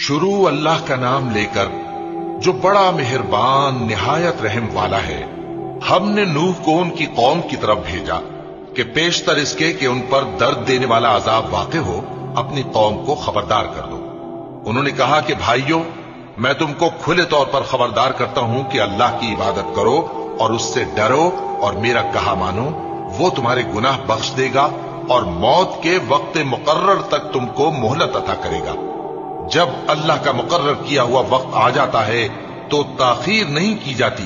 शुरू अल्लाह का नाम लेकर जो बड़ा मेहरबान निहायत रहम वाला है। हमने नूह को उनकी कौम की तरफ भेजा कि पेशतर इसके कि उन पर दर्द देने वाला अजाब वाक़े हो, अपनी कौम को खबरदार कर दो। उन्होंने कहा कि भाइयों, मैं तुमको खुले तौर पर खबरदार करता हूं कि अल्लाह की इबादत करो और उससे डरो और मेरा कहा मानो। वो तुम्हारे गुनाह बख्श देगा और मौत के वक्त मुकर्रर तक तुमको मोहलत अता करेगा। जब अल्लाह का मुकर्रर किया हुआ वक्त आ जाता है तो ताखीर नहीं की जाती।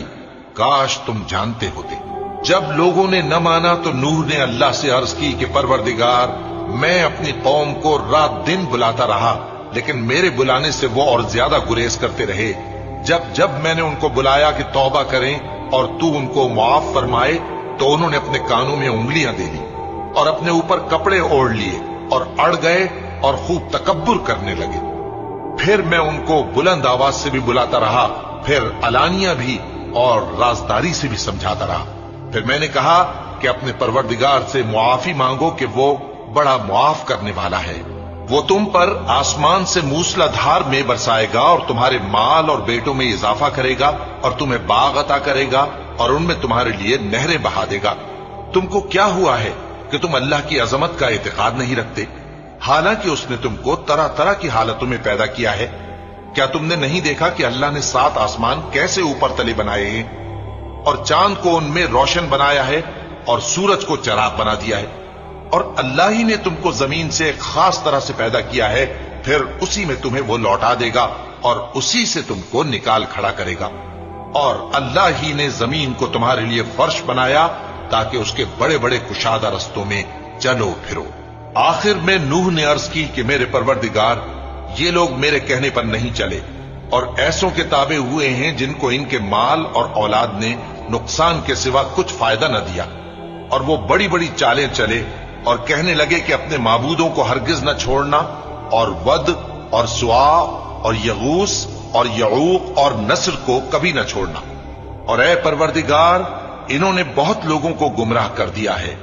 काश तुम जानते होते। जब लोगों ने न माना तो नूह ने अल्लाह से अर्ज की कि परवरदिगार, मैं अपनी कौम को रात दिन बुलाता रहा, लेकिन मेरे बुलाने से वो और ज्यादा गुरेज करते रहे। जब जब मैंने उनको बुलाया कि तौबा करें और तू उनको मुआफ फरमाए, तो उन्होंने अपने कानों में उंगलियां दे ली और अपने ऊपर कपड़े ओढ़ लिए और अड़ गए और खूब तकब्बुर करने लगे। फिर मैं उनको बुलंद आवाज से भी बुलाता रहा, फिर अलानिया भी और राजदारी से भी समझाता रहा। फिर मैंने कहा कि अपने परवरदिगार से मुआफी मांगो कि वो बड़ा मुआफ करने वाला है। वो तुम पर आसमान से मूसलाधार में बरसाएगा और तुम्हारे माल और बेटों में इजाफा करेगा और तुम्हें बाग अता करेगा और उनमें तुम्हारे लिए नहरें बहा देगा। तुमको क्या हुआ है कि तुम अल्लाह की अजमत का एतकाद नहीं रखते, हालांकि उसने तुमको तरह तरह की हालतों में पैदा किया है। क्या तुमने नहीं देखा कि अल्लाह ने 7 आसमान कैसे ऊपर तले बनाए हैं और चांद को उनमें रोशन बनाया है और सूरज को चराग बना दिया है। और अल्लाह ही ने तुमको जमीन से एक खास तरह से पैदा किया है, फिर उसी में तुम्हें वो लौटा देगा और उसी से तुमको निकाल खड़ा करेगा। और अल्लाह ही ने जमीन को तुम्हारे लिए फर्श बनाया ताकि उसके बड़े बड़े कुशादा रस्तों में चलो फिरो। आखिर में नूह ने अर्ज की कि मेरे परवरदिगार, ये लोग मेरे कहने पर नहीं चले और ऐसों के ताबे हुए हैं जिनको इनके माल और औलाद ने नुकसान के सिवा कुछ फायदा न दिया। और वो बड़ी बड़ी चालें चले और कहने लगे कि अपने माबूदों को हरगिज न छोड़ना, और वद और सुआ और यगूस और यऊक और नस्र को कभी न छोड़ना। और ए परवरदिगार, इन्होंने बहुत लोगों को गुमराह कर दिया है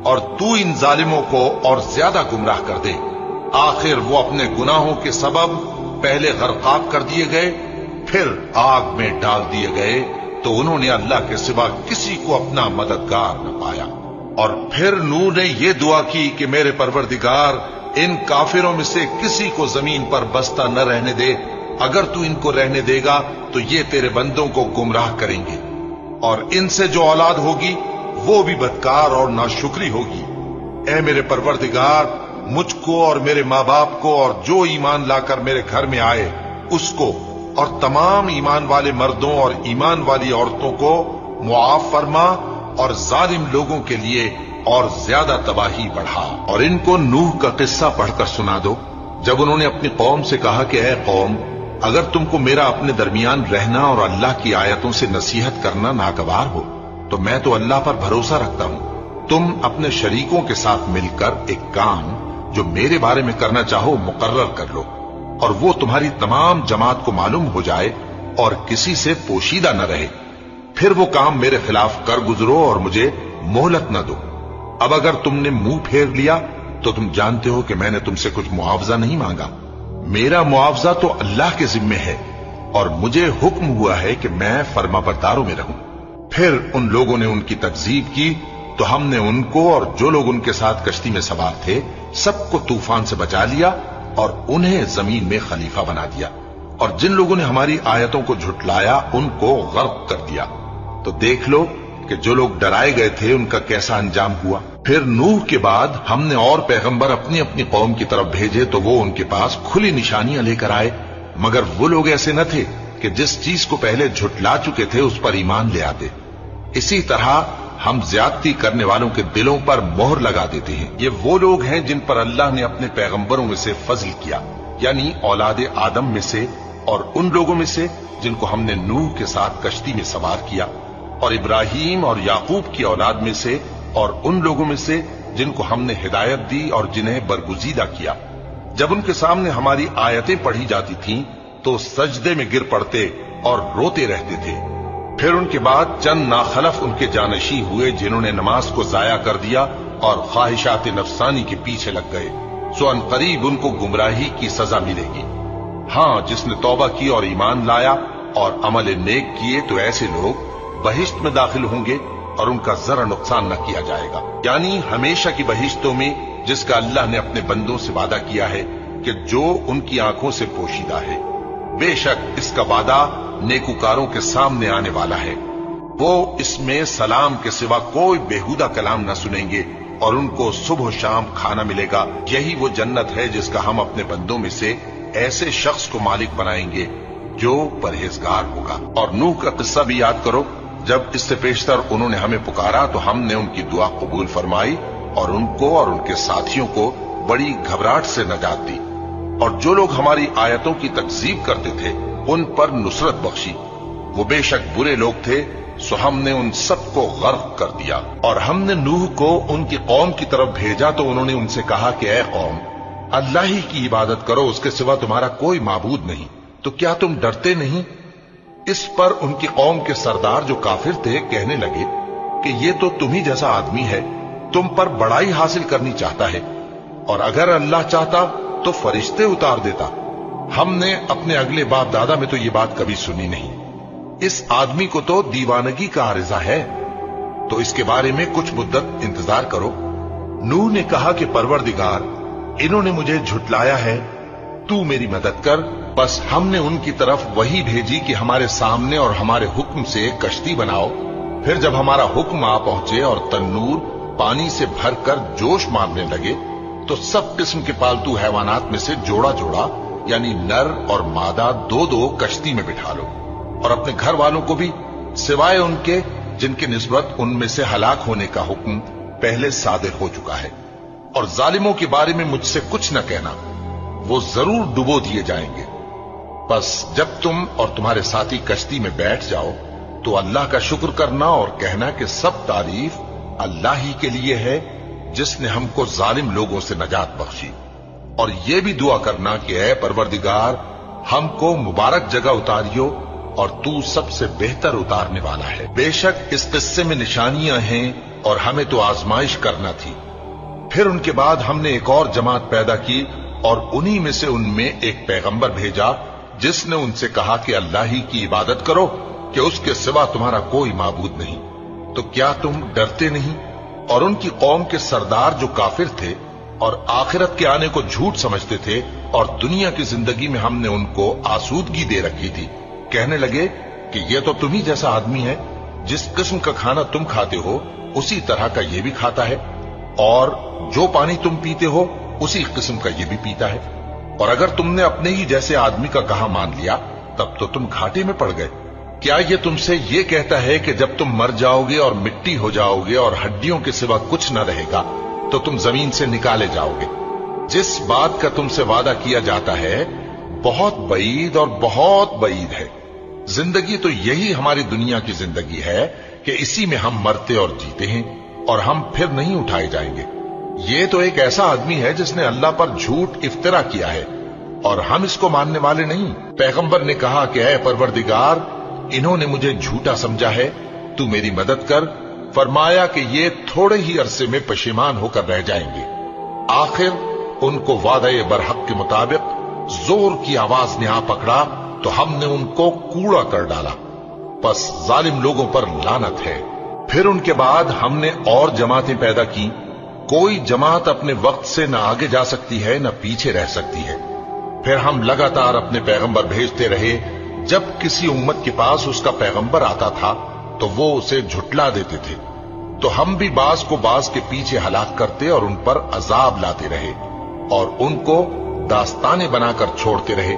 और तू इन जालिमों को और ज्यादा गुमराह कर दे। आखिर वो अपने गुनाहों के सबब पहले गरकाब कर दिए गए, फिर आग में डाल दिए गए, तो उन्होंने अल्लाह के सिवा किसी को अपना मददगार न पाया। और फिर नूह ने यह दुआ की कि मेरे परवरदिगार, इन काफिरों में से किसी को जमीन पर बसता न रहने दे। अगर तू इनको रहने देगा तो ये तेरे बंदों को गुमराह करेंगे और इनसे जो औलाद होगी वो भी बदकार और नाशुक्री होगी। ऐ मेरे परवरदिगार, मुझको और मेरे माँ बाप को और जो ईमान लाकर मेरे घर में आए उसको और तमाम ईमान वाले मर्दों और ईमान वाली औरतों को मुआफ फरमा और जालिम लोगों के लिए और ज्यादा तबाही बढ़ा। और इनको नूह का किस्सा पढ़कर सुना दो, जब उन्होंने अपनी कौम से कहा कि ऐ कौम, अगर तुमको मेरा अपने दरमियान रहना और अल्लाह की आयतों से नसीहत करना नागवार हो तो मैं तो अल्लाह पर भरोसा रखता हूं। तुम अपने शरीकों के साथ मिलकर एक काम जो मेरे बारे में करना चाहो मुकर्रर कर लो और वो तुम्हारी तमाम जमात को मालूम हो जाए और किसी से पोशीदा न रहे। फिर वो काम मेरे खिलाफ कर गुजरो और मुझे मोहलत न दो। अब अगर तुमने मुंह फेर लिया तो तुम जानते हो कि मैंने तुमसे कुछ मुआवजा नहीं मांगा। मेरा मुआवजा तो अल्लाह के जिम्मे है और मुझे हुक्म हुआ है कि मैं फर्माबरदारों में रहूं। फिर उन लोगों ने उनकी तकजीब की तो हमने उनको और जो लोग उनके साथ कश्ती में सवार थे सबको तूफान से बचा लिया और उन्हें जमीन में खलीफा बना दिया। और जिन लोगों ने हमारी आयतों को झुटलाया उनको गर्क कर दिया। तो देख लो कि जो लोग डराए गए थे उनका कैसा अंजाम हुआ। फिर नूह के बाद हमने और पैगंबर अपनी अपनी कौम की तरफ भेजे तो वो उनके पास खुली निशानियां लेकर आए, मगर वो लोग ऐसे न थे कि जिस चीज को पहले झुटला चुके थे उस पर ईमान ले आते। इसी तरह हम ज्यादती करने वालों के दिलों पर मोहर लगा देते हैं। ये वो लोग हैं जिन पर अल्लाह ने अपने पैगंबरों में से फजल किया, यानी औलाद आदम में से और उन लोगों में से जिनको हमने नूह के साथ कश्ती में सवार किया, और इब्राहीम और याकूब की औलाद में से और उन लोगों में से जिनको हमने हिदायत दी और जिन्हें बरगुजीदा किया। जब उनके सामने हमारी आयतें पढ़ी जाती थीं तो सजदे में गिर पड़ते और रोते रहते थे। फिर उनके बाद चंद नाखलफ उनके जानशी हुए जिन्होंने नमाज को जाया कर दिया और ख्वाहिशात नफसानी के पीछे लग गए, सो अनकरीब उनको गुमराही की सजा मिलेगी। हाँ, जिसने तौबा की और ईमान लाया और अमल नेक किए तो ऐसे लोग बहिश्त में दाखिल होंगे और उनका जरा नुकसान न किया जाएगा। यानी हमेशा की बहिश्तों में जिसका अल्लाह ने अपने बंदों से वादा किया है कि जो उनकी आंखों से पोशीदा है। बेशक इसका वादा नेकुकारों के सामने आने वाला है। वो इसमें सलाम के सिवा कोई बेहुदा कलाम न सुनेंगे और उनको सुबह शाम खाना मिलेगा। यही वो जन्नत है जिसका हम अपने बंदों में से ऐसे शख्स को मालिक बनाएंगे जो परहेजगार होगा। और नूह का किस्सा भी याद करो, जब इससे पेशतर उन्होंने हमें पुकारा तो हमने उनकी दुआ कबूल फरमाई और उनको और उनके साथियों को बड़ी घबराहट से नजात दी। और जो लोग हमारी आयतों की तकजीब करते थे उन पर नुसरत बख्शी। वो बेशक बुरे लोग थे, सो हमने उन सबको गर्क कर दिया। और हमने नूह को उनकी कौम की तरफ भेजा तो उन्होंने उनसे कहा कि ऐ कौम, अल्लाह ही की इबादत करो, उसके सिवा तुम्हारा कोई माबूद नहीं। तो क्या तुम डरते नहीं? इस पर उनकी कौम के सरदार जो काफिर थे कहने लगे कि ये तो तुम ही जैसा आदमी है, तुम पर बड़ाई हासिल करनी चाहता है, और अगर अल्लाह चाहता तो फरिश्ते उतार देता। हमने अपने अगले बाप दादा में तो ये बात कभी सुनी नहीं। इस आदमी को तो दीवानगी का आरिजा है, तो इसके बारे में कुछ मुद्दत इंतजार करो। नूह ने कहा कि परवरदिगार, इन्होंने मुझे झुटलाया है, तू मेरी मदद कर। बस हमने उनकी तरफ वही भेजी कि हमारे सामने और हमारे हुक्म से एक कश्ती बनाओ। फिर जब हमारा हुक्म आ पहुंचे और तन्नूर पानी से भरकर जोश मारने लगे तो सब किस्म के पालतू हैवानात में से जोड़ा जोड़ा यानी नर और मादा दो दो कश्ती में बिठा लो, और अपने घर वालों को भी, सिवाय उनके जिनके निस्बत उनमें से हलाक होने का हुक्म पहले सादिर हो चुका है। और जालिमों के बारे में मुझसे कुछ न कहना, वो जरूर डुबो दिए जाएंगे। बस जब तुम और तुम्हारे साथी कश्ती में बैठ जाओ तो अल्लाह का शुक्र करना और कहना कि सब तारीफ अल्लाह ही के लिए है जिसने हमको जालिम लोगों से नजात बख्शी। और ये भी दुआ करना कि ऐ परवरदिगार, हमको मुबारक जगह उतारियो और तू सबसे बेहतर उतारने वाला है। बेशक इस किस्से में निशानियां हैं और हमें तो आजमाइश करना थी। फिर उनके बाद हमने एक और जमात पैदा की और उन्हीं में से उनमें एक पैगंबर भेजा जिसने उनसे कहा कि अल्लाह ही की इबादत करो कि उसके सिवा तुम्हारा कोई माबूद नहीं। तो क्या तुम डरते नहीं? और उनकी कौम के सरदार जो काफिर थे और आखिरत के आने को झूठ समझते थे और दुनिया की जिंदगी में हमने उनको आसूदगी दे रखी थी, कहने लगे कि ये तो तुम ही जैसा आदमी है, जिस किस्म का खाना तुम खाते हो उसी तरह का ये भी खाता है, और जो पानी तुम पीते हो उसी किस्म का ये भी पीता है। और अगर तुमने अपने ही जैसे आदमी का कहा मान लिया तब तो तुम घाटे में पड़ गए। क्या ये तुमसे ये कहता है कि जब तुम मर जाओगे और मिट्टी हो जाओगे और हड्डियों के सिवा कुछ न रहेगा तो तुम जमीन से निकाले जाओगे? जिस बात का तुमसे वादा किया जाता है बहुत बईद और बहुत बईद है। जिंदगी तो यही हमारी दुनिया की जिंदगी है कि इसी में हम मरते और जीते हैं और हम फिर नहीं उठाए जाएंगे। ये तो एक ऐसा आदमी है जिसने अल्लाह पर झूठ इफ्तिरा किया है और हम इसको मानने वाले नहीं। पैगंबर ने कहा कि ऐ परवरदिगार, इन्होंने मुझे झूठा समझा है, तू मेरी मदद कर। फरमाया कि ये थोड़े ही अरसे में पशेमान होकर रह जाएंगे। आखिर उनको वादे बरहक के मुताबिक जोर की आवाज ने आ पकड़ा तो हमने उनको कूड़ा कर डाला। बस जालिम लोगों पर लानत है। फिर उनके बाद हमने और जमातें पैदा की। कोई जमात अपने वक्त से न आगे जा सकती है न पीछे रह सकती है। फिर हम लगातार अपने पैगंबर भेजते रहे। जब किसी उम्मत के पास उसका पैगंबर आता था तो वो उसे झुटला देते थे, तो हम भी बाज को बाज के पीछे हलाक करते और उन पर अजाब लाते रहे और उनको दास्तानें बनाकर छोड़ते रहे।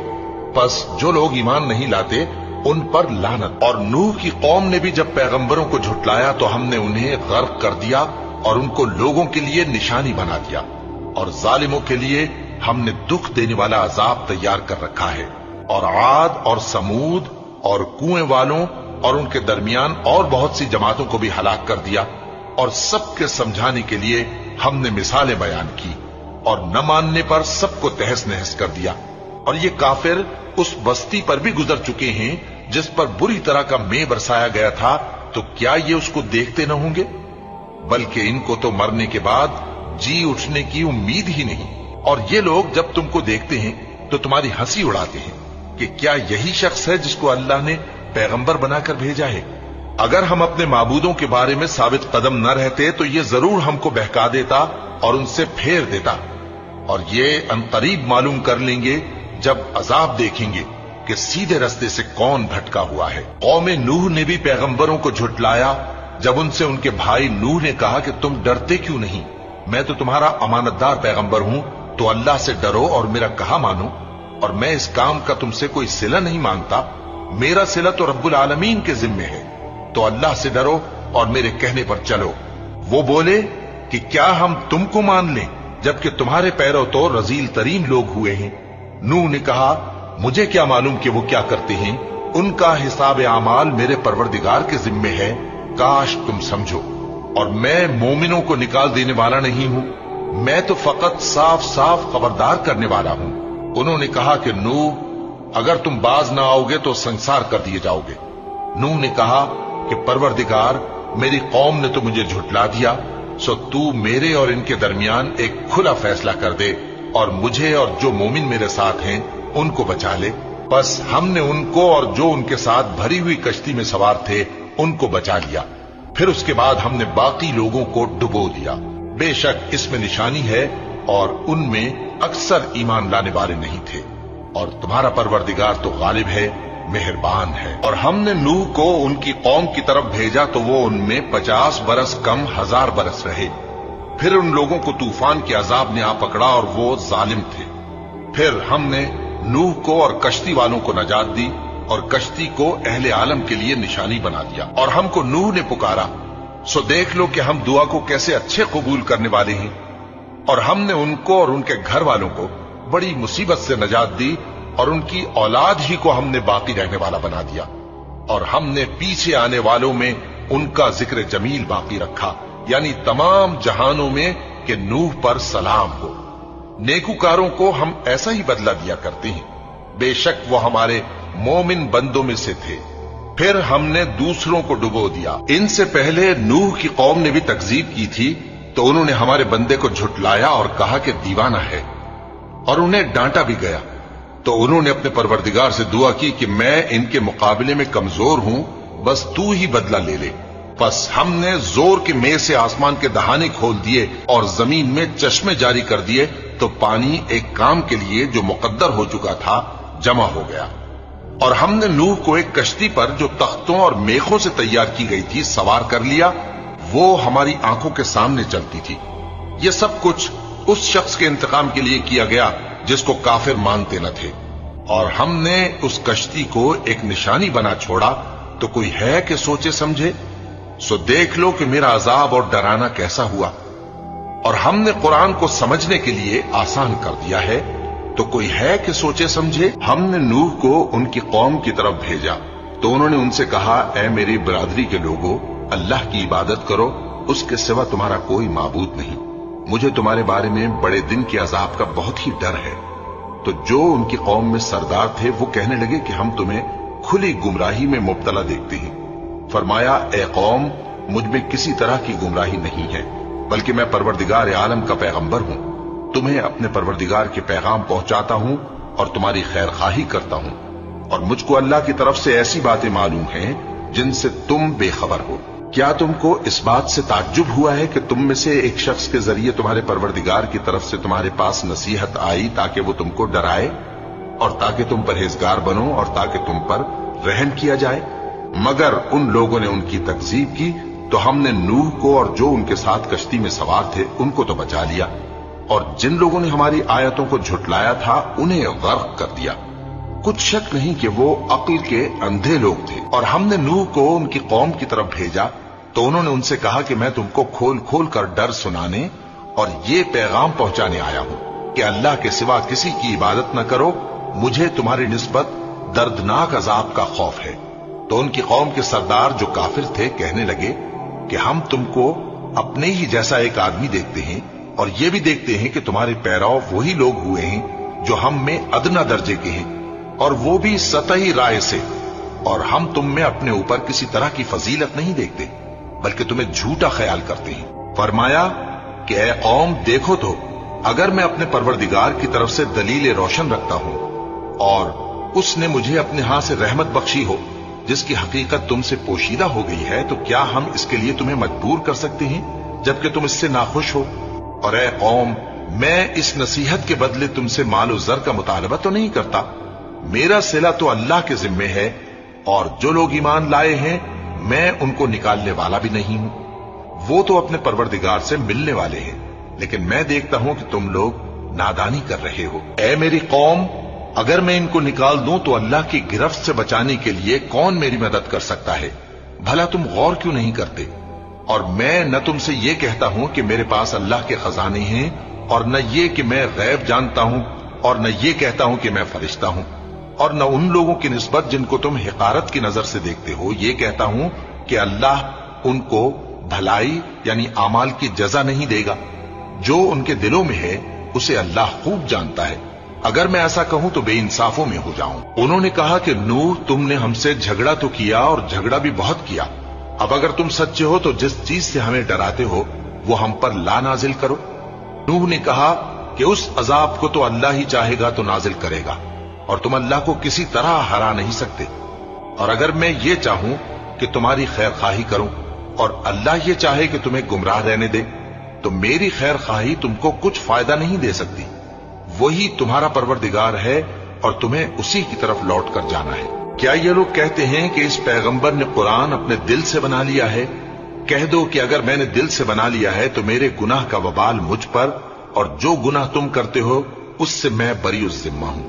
बस जो लोग ईमान नहीं लाते उन पर लानत। और नूह की कौम ने भी जब पैगंबरों को झुटलाया तो हमने उन्हें गर्क कर दिया और उनको लोगों के लिए निशानी बना दिया, और जालिमों के लिए हमने दुख देने वाला अजाब तैयार कर रखा है। और आद और समूद और कुएं वालों और उनके दरमियान और बहुत सी जमातों को भी हलाक कर दिया, और सबके समझाने के लिए हमने मिसालें बयान की, और न मानने पर सबको तहस नहस कर दिया। और ये काफिर उस बस्ती पर भी गुजर चुके हैं जिस पर बुरी तरह का मेह बरसाया गया था, तो क्या ये उसको देखते न होंगे? बल्कि इनको तो मरने के बाद जी उठने की उम्मीद ही नहीं। और ये लोग जब तुमको देखते हैं तो तुम्हारी हंसी उड़ाते हैं کہ کیا یہی شخص ہے جس کو اللہ نے پیغمبر بنا کر بھیجا ہے؟ اگر ہم اپنے معبودوں کے بارے میں ثابت قدم نہ رہتے تو یہ ضرور ہم کو بہکا دیتا اور ان سے پھیر دیتا، اور یہ انقریب معلوم کر لیں گے جب عذاب دیکھیں گے کہ سیدھے رستے سے کون بھٹکا ہوا ہے۔ قوم نوح نے بھی پیغمبروں کو جھٹلایا جب ان سے ان کے بھائی نوح نے کہا کہ تم ڈرتے کیوں نہیں؟ میں تو تمہارا امانت دار پیغمبر ہوں، تو اللہ سے ڈرو اور میرا کہا مانو، اور میں اس کام کا تم سے کوئی صلہ نہیں مانگتا، میرا صلہ تو رب العالمین کے ذمے ہے، تو اللہ سے ڈرو اور میرے کہنے پر چلو۔ وہ بولے کہ کیا ہم تم کو مان لیں جبکہ تمہارے پیرو تو رذیل ترین لوگ ہوئے ہیں؟ نوح نے کہا مجھے کیا معلوم کہ وہ کیا کرتے ہیں، ان کا حساب اعمال میرے پروردگار کے ذمے ہے، کاش تم سمجھو، اور میں مومنوں کو نکال دینے والا نہیں ہوں، میں تو فقط صاف صاف خبردار کرنے والا ہوں۔ انہوں نے کہا کہ نوح اگر تم باز نہ آؤ گے تو سنسار کر دیے جاؤ گے۔ نوح نے کہا کہ پروردگار میری قوم نے تو مجھے جھٹلا دیا، سو تو میرے اور ان کے درمیان ایک کھلا فیصلہ کر دے اور مجھے اور جو مومن میرے ساتھ ہیں ان کو بچا لے۔ بس ہم نے ان کو اور جو ان کے ساتھ بھری ہوئی کشتی میں سوار تھے ان کو بچا لیا، پھر اس کے بعد ہم نے باقی لوگوں کو ڈبو دیا۔ بے شک اس میں نشانی ہے اور ان میں اکثر ایمان لانے والے نہیں تھے، اور تمہارا پروردگار تو غالب ہے، مہربان ہے۔ اور ہم نے نوح کو ان کی قوم کی طرف بھیجا تو وہ ان میں 50 برس کم 1000 برس رہے، پھر ان لوگوں کو طوفان کے عذاب نے آ پکڑا اور وہ ظالم تھے۔ پھر ہم نے نوح کو اور کشتی والوں کو نجات دی اور کشتی کو اہل عالم کے لیے نشانی بنا دیا۔ اور ہم کو نوح نے پکارا، سو دیکھ لو کہ ہم دعا کو کیسے اچھے قبول کرنے والے ہیں، اور ہم نے ان کو اور ان کے گھر والوں کو بڑی مصیبت سے نجات دی، اور ان کی اولاد ہی کو ہم نے باقی رہنے والا بنا دیا، اور ہم نے پیچھے آنے والوں میں ان کا ذکر جمیل باقی رکھا، یعنی تمام جہانوں میں کہ نوح پر سلام ہو۔ نیکوکاروں کو ہم ایسا ہی بدلہ دیا کرتے ہیں، بے شک وہ ہمارے مومن بندوں میں سے تھے۔ پھر ہم نے دوسروں کو ڈبو دیا۔ ان سے پہلے نوح کی قوم نے بھی تکذیب کی تھی، تو انہوں نے ہمارے بندے کو جھٹلایا اور کہا کہ دیوانہ ہے، اور انہیں ڈانٹا بھی گیا۔ تو انہوں نے اپنے پروردگار سے دعا کی کہ میں ان کے مقابلے میں کمزور ہوں، بس تو ہی بدلہ لے لے۔ پس ہم نے زور کے مے سے آسمان کے دہانے کھول دیے اور زمین میں چشمے جاری کر دیے، تو پانی ایک کام کے لیے جو مقدر ہو چکا تھا جمع ہو گیا۔ اور ہم نے نوح کو ایک کشتی پر جو تختوں اور میخوں سے تیار کی گئی تھی سوار کر لیا، وہ ہماری آنکھوں کے سامنے چلتی تھی۔ یہ سب کچھ اس شخص کے انتقام کے لیے کیا گیا جس کو کافر مانتے نہ تھے۔ اور ہم نے اس کشتی کو ایک نشانی بنا چھوڑا، تو کوئی ہے کہ سوچے سمجھے؟ سو دیکھ لو کہ میرا عذاب اور ڈرانا کیسا ہوا۔ اور ہم نے قرآن کو سمجھنے کے لیے آسان کر دیا ہے، تو کوئی ہے کہ سوچے سمجھے؟ ہم نے نوح کو ان کی قوم کی طرف بھیجا تو انہوں نے ان سے کہا، اے میری برادری کے لوگوں، اللہ کی عبادت کرو، اس کے سوا تمہارا کوئی معبود نہیں، مجھے تمہارے بارے میں بڑے دن کے عذاب کا بہت ہی ڈر ہے۔ تو جو ان کی قوم میں سردار تھے وہ کہنے لگے کہ ہم تمہیں کھلی گمراہی میں مبتلا دیکھتے ہیں۔ فرمایا، اے قوم، مجھ میں کسی طرح کی گمراہی نہیں ہے، بلکہ میں پروردگار عالم کا پیغمبر ہوں، تمہیں اپنے پروردگار کے پیغام پہنچاتا ہوں اور تمہاری خیر خواہی کرتا ہوں، اور مجھ کو اللہ کی طرف سے ایسی باتیں معلوم ہیں جن سے تم بے خبر ہو۔ کیا تم کو اس بات سے تعجب ہوا ہے کہ تم میں سے ایک شخص کے ذریعے تمہارے پروردگار کی طرف سے تمہارے پاس نصیحت آئی تاکہ وہ تم کو ڈرائے اور تاکہ تم پرہیزگار بنو اور تاکہ تم پر رحم کیا جائے؟ مگر ان لوگوں نے ان کی تکذیب کی، تو ہم نے نوح کو اور جو ان کے ساتھ کشتی میں سوار تھے ان کو تو بچا لیا، اور جن لوگوں نے ہماری آیتوں کو جھٹلایا تھا انہیں غرق کر دیا۔ کچھ شک نہیں کہ وہ عقل کے اندھے لوگ تھے۔ اور ہم نے نوح کو ان کی قوم کی طرف بھیجا تو انہوں نے ان سے کہا کہ میں تم کو کھول کھول کر ڈر سنانے اور یہ پیغام پہنچانے آیا ہوں کہ اللہ کے سوا کسی کی عبادت نہ کرو، مجھے تمہاری نسبت دردناک عذاب کا خوف ہے۔ تو ان کی قوم کے سردار جو کافر تھے کہنے لگے کہ ہم تم کو اپنے ہی جیسا ایک آدمی دیکھتے ہیں، اور یہ بھی دیکھتے ہیں کہ تمہارے پیرو وہی لوگ ہوئے ہیں جو ہم میں ادنا درجے کے ہیں، اور وہ بھی سطحی رائے سے، اور ہم تم میں اپنے اوپر کسی طرح کی فضیلت نہیں دیکھتے بلکہ تمہیں جھوٹا خیال کرتے ہیں۔ فرمایا کہ اے قوم، دیکھو تو اگر میں اپنے پروردگار کی طرف سے دلیل روشن رکھتا ہوں اور اس نے مجھے اپنے ہاں سے رحمت بخشی ہو جس کی حقیقت تم سے پوشیدہ ہو گئی ہے، تو کیا ہم اس کے لیے تمہیں مجبور کر سکتے ہیں جبکہ تم اس سے ناخوش ہو؟ اور اے قوم، میں اس نصیحت کے بدلے تم سے مال و زر کا مطالبہ تو نہیں کرتا، میرا صلہ تو اللہ کے ذمے ہے، اور جو لوگ ایمان لائے ہیں میں ان کو نکالنے والا بھی نہیں ہوں، وہ تو اپنے پروردگار سے ملنے والے ہیں، لیکن میں دیکھتا ہوں کہ تم لوگ نادانی کر رہے ہو۔ اے میری قوم، اگر میں ان کو نکال دوں تو اللہ کی گرفت سے بچانے کے لیے کون میری مدد کر سکتا ہے؟ بھلا تم غور کیوں نہیں کرتے؟ اور میں نہ تم سے یہ کہتا ہوں کہ میرے پاس اللہ کے خزانے ہیں، اور نہ یہ کہ میں غیب جانتا ہوں، اور نہ یہ کہتا ہوں کہ میں فرشتہ ہوں، اور نہ ان لوگوں کی نسبت جن کو تم حقارت کی نظر سے دیکھتے ہو یہ کہتا ہوں کہ اللہ ان کو بھلائی یعنی اعمال کی جزا نہیں دے گا۔ جو ان کے دلوں میں ہے اسے اللہ خوب جانتا ہے، اگر میں ایسا کہوں تو بے انصافوں میں ہو جاؤں۔ انہوں نے کہا کہ نوح، تم نے ہم سے جھگڑا تو کیا اور جھگڑا بھی بہت کیا، اب اگر تم سچے ہو تو جس چیز سے ہمیں ڈراتے ہو وہ ہم پر لا نازل کرو۔ نوح نے کہا کہ اس عذاب کو تو اللہ ہی چاہے گا تو نازل کرے گا، اور تم اللہ کو کسی طرح ہرا نہیں سکتے، اور اگر میں یہ چاہوں کہ تمہاری خیر خواہی کروں اور اللہ یہ چاہے کہ تمہیں گمراہ رہنے دے تو میری خیر خواہی تم کو کچھ فائدہ نہیں دے سکتی، وہی تمہارا پروردگار ہے اور تمہیں اسی کی طرف لوٹ کر جانا ہے۔ کیا یہ لوگ کہتے ہیں کہ اس پیغمبر نے قرآن اپنے دل سے بنا لیا ہے؟ کہہ دو کہ اگر میں نے دل سے بنا لیا ہے تو میرے گناہ کا وبال مجھ پر، اور جو گناہ تم کرتے ہو اس سے میں بری الذمہ ہوں۔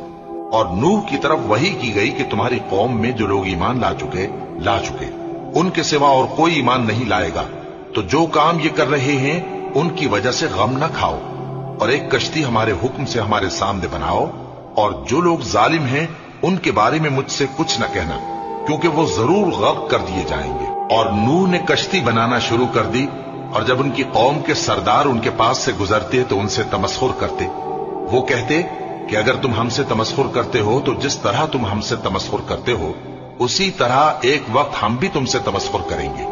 اور نوح کی طرف وحی کی گئی کہ تمہاری قوم میں جو لوگ ایمان لا چکے ان کے سوا اور کوئی ایمان نہیں لائے گا، تو جو کام یہ کر رہے ہیں ان کی وجہ سے غم نہ کھاؤ، اور ایک کشتی ہمارے حکم سے ہمارے سامنے بناؤ، اور جو لوگ ظالم ہیں ان کے بارے میں مجھ سے کچھ نہ کہنا، کیونکہ وہ ضرور غرق کر دیے جائیں گے۔ اور نوح نے کشتی بنانا شروع کر دی، اور جب ان کی قوم کے سردار ان کے پاس سے گزرتے تو ان سے تمسخر کرتے۔ وہ کہتے کہ اگر تم ہم سے تمسخر کرتے ہو تو جس طرح تم ہم سے تمسخر کرتے ہو اسی طرح ایک وقت ہم بھی تم سے تمسخر کریں گے،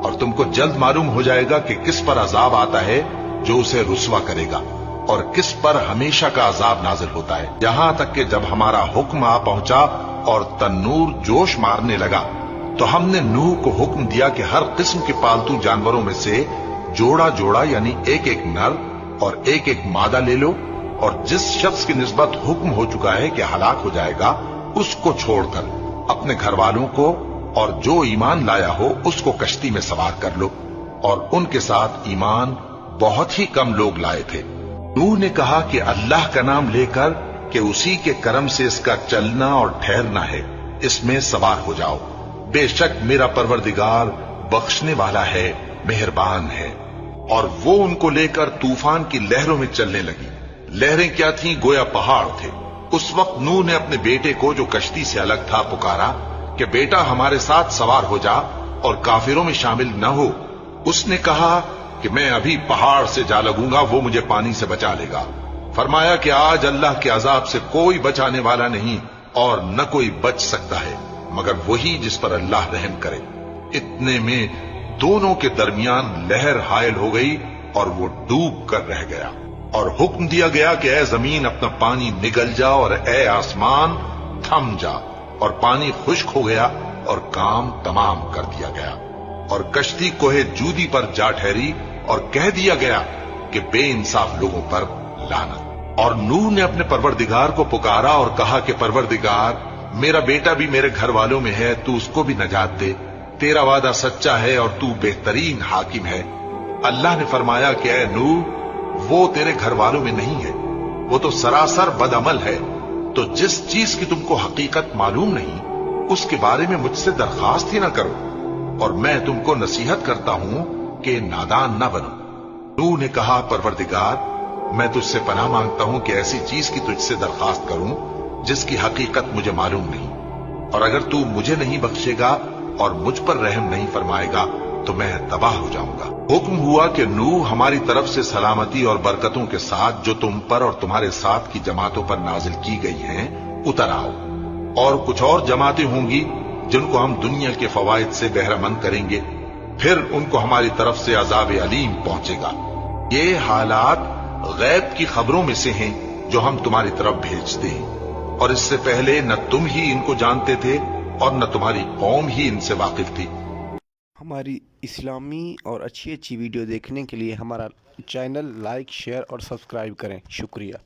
اور تم کو جلد معلوم ہو جائے گا کہ کس پر عذاب آتا ہے جو اسے رسوا کرے گا، اور کس پر ہمیشہ کا عذاب نازل ہوتا ہے، یہاں تک کہ جب ہمارا حکم آ پہنچا اور تنور جوش مارنے لگا تو ہم نے نوح کو حکم دیا کہ ہر قسم کے پالتو جانوروں میں سے جوڑا جوڑا یعنی ایک ایک نر اور ایک ایک مادہ لے لو، اور جس شخص کی نسبت حکم ہو چکا ہے کہ ہلاک ہو جائے گا اس کو چھوڑ کر اپنے گھر والوں کو اور جو ایمان لایا ہو اس کو کشتی میں سوار کر لو، اور ان کے ساتھ ایمان بہت ہی کم لوگ لائے تھے۔ نوح نے کہا کہ اللہ کا نام لے کر کہ اسی کے کرم سے اس کا چلنا اور ٹھہرنا ہے، اس میں سوار ہو جاؤ، بے شک میرا پروردگار بخشنے والا ہے، مہربان ہے۔ اور وہ ان کو لے کر طوفان کی لہروں میں چلنے لگی۔ لہریں کیا تھیں؟ گویا پہاڑ تھے۔ اس وقت نوح نے اپنے بیٹے کو جو کشتی سے الگ تھا پکارا کہ بیٹا ہمارے ساتھ سوار ہو جا اور کافروں میں شامل نہ ہو۔ اس نے کہا کہ میں ابھی پہاڑ سے جا لگوں گا، وہ مجھے پانی سے بچا لے گا۔ فرمایا کہ آج اللہ کے عذاب سے کوئی بچانے والا نہیں اور نہ کوئی بچ سکتا ہے مگر وہی جس پر اللہ رحم کرے۔ اتنے میں دونوں کے درمیان لہر حائل ہو گئی اور وہ ڈوب کر رہ گیا، اور حکم دیا گیا کہ اے زمین اپنا پانی نگل جا اور اے آسمان تھم جا، اور پانی خشک ہو گیا اور کام تمام کر دیا گیا، اور کشتی کوہ جودی پر جا ٹھہری، اور کہہ دیا گیا کہ بے انصاف لوگوں پر لعنت۔ اور نوح نے اپنے پروردگار کو پکارا اور کہا کہ پروردگار، میرا بیٹا بھی میرے گھر والوں میں ہے، تو اس کو بھی نجات دے، تیرا وعدہ سچا ہے اور تو بہترین حاکم ہے۔ اللہ نے فرمایا کہ اے نوح، وہ تیرے گھر والوں میں نہیں ہے، وہ تو سراسر بد عمل ہے، تو جس چیز کی تم کو حقیقت معلوم نہیں اس کے بارے میں مجھ سے درخواست ہی نہ کرو، اور میں تم کو نصیحت کرتا ہوں کہ نادان نہ بنو۔ نوح نے کہا پروردگار، میں تجھ سے پناہ مانگتا ہوں کہ ایسی چیز کی تجھ سے درخواست کروں جس کی حقیقت مجھے معلوم نہیں، اور اگر تو مجھے نہیں بخشے گا اور مجھ پر رحم نہیں فرمائے گا تو میں تباہ ہو جاؤں گا۔ حکم ہوا کہ نوح ہماری طرف سے سلامتی اور برکتوں کے ساتھ جو تم پر اور تمہارے ساتھ کی جماعتوں پر نازل کی گئی ہیں اتر آؤ، اور کچھ اور جماعتیں ہوں گی جن کو ہم دنیا کے فوائد سے بہرہ مند کریں گے، پھر ان کو ہماری طرف سے عذاب علیم پہنچے گا۔ یہ حالات غیب کی خبروں میں سے ہیں جو ہم تمہاری طرف بھیجتے ہیں، और इससे पहले न तुम ही इनको जानते थे और न तुम्हारी कौम ही इनसे वाकिफ थी। हमारी इस्लामी और अच्छी अच्छी वीडियो देखने के लिए हमारा चैनल लाइक, शेयर और सब्सक्राइब करें। शुक्रिया।